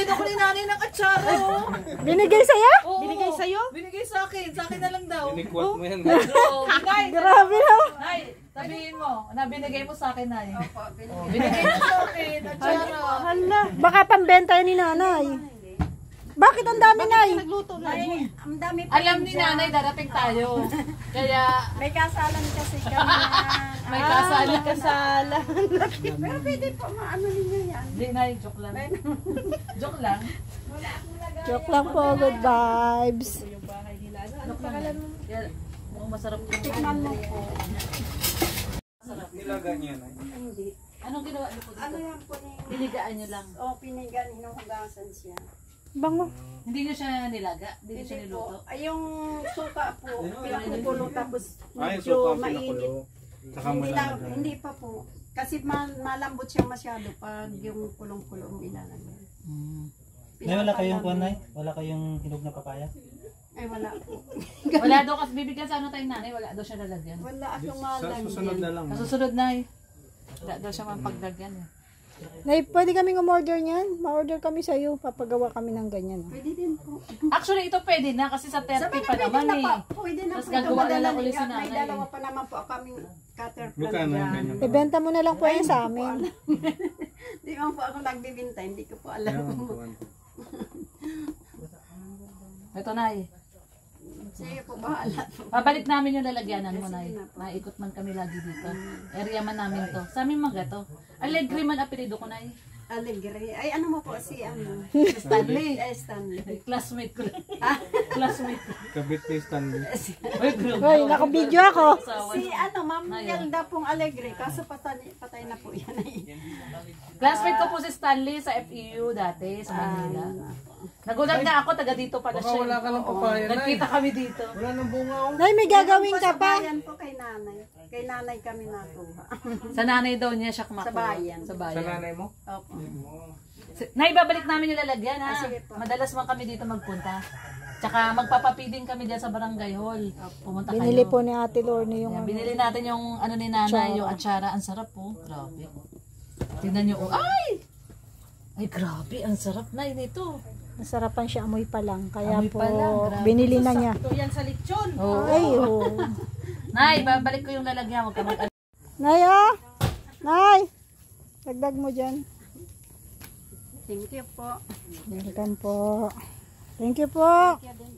din ako ni nanay ng atsara. Binigay sa'yo? Oo. Binigay sa'yo? Binigay sa akin. Sa akin na lang daw. Inikwat mo yan. Grabe na. Nay, sabihin mo, na binigay mo sa akin, Nay. Opo, binigay mo sa akin, atsara. Hala, baka pambenta yan ni nanay. Bakit ang dami, Nay? Nagluto na. Ang dami pa. Alam ni nanay, darating tayo. Kaya, May kasalan kasi kami. may kasalan. Kasala. Pero pwede po maano ninyo yan. Hindi, Nay, joke lang. Joke lang. Joke lang po, good vibes. Joke lang. Yan. Mukhang masarap yung Tikman mo po. Nilaga niya na. Hindi. Anong ginawa niyo po Ano dito? yan po ni... Pinigaan niyo lang. O, pinigan, hinuhugasan siya. Bango. Hindi niyo siya nilaga? Hindi niyo siya Hindi niluto? po. Ay, yung suka po. Pinakukulo tapos Ay, medyo so pang mainit. pinakulo. Saka Hindi, na, malamig. hindi pa po. Kasi malambot siya masyado pag yung kulong-kulong ilalagay. Nay, wala kayong kunay? Wala kayong hinog na papaya? Ay, wala po. Wala daw kasi bibigyan sa ano tayong nanay, wala daw siya lalagyan. Wala akong Sa susunod na malagyan. lang. Kasusunod na wala daw siya mapagdagyan. Nay, pwede kaming umorder niyan. Ma-order kami sa'yo. Papagawa kami ng ganyan. Pwede din po. Actually, ito pwede na kasi sa 30 pa naman na eh. pa. Pwede na Tapos po. gagawa na lang Madala- ulit si May nanay. dalawa pa naman po kaming cutter plant Magkano yung dyan. ganyan? Ibenta mo na lang po yan sa amin. Di man po ako nagbibinta. Hindi ko po alam. Ito na Sige po, bahala. Pabalik namin yung lalagyanan mo na Sige na po. Maikot man kami lagi dito. Area man namin to. Sa aming mga to. Allegri man apelido ko na Alegre. Ay, ano mo po si ano? Stanley. Stanley. Classmate ko lang. Classmate ko. Kabit ni Stanley. Uy, grabe. Hoy, nakabidyo ako. Si ano, Ma'am Yelda pong Alegre. Kaso patay na po yan. Classmate ko po si Stanley sa FEU dati sa Manila. Nagulat nga ako, taga dito pala Baka siya. wala ka ng papaya na Nagkita kami dito. Wala nang bunga oh. Nay, may gagawin ka pa. Yan po kay nanay. Kay nanay kami natuha. Sa nanay daw niya siya kumakuha. Sa bayan. Sa Sa bayan. nanay mo? Opo. Nay, babalik namin yung lalagyan ha. Sige po. Madalas man kami dito magpunta. Tsaka magpapapiding kami dyan sa barangay hall. Pumunta kayo. Binili po ni Ate Lorne yung Yan, ano. binili natin yung ano ni nanay, yung atsara. Ang sarap po. Grabe. Tingnan nyo. Oh. Ay! Ay, grabe. Ang sarap na nito. Nasarapan siya amoy pa lang. Kaya Amoy po, pa lang, grabe. binili na niya. Ito yan sa lechon. Oh. Ay, oh. Nay, babalik ko yung lalagyan. Huwag ka mag- Nay, ah. Nay. Dagdag mo dyan. Thank you po. Welcome po. Thank you po. Kaya din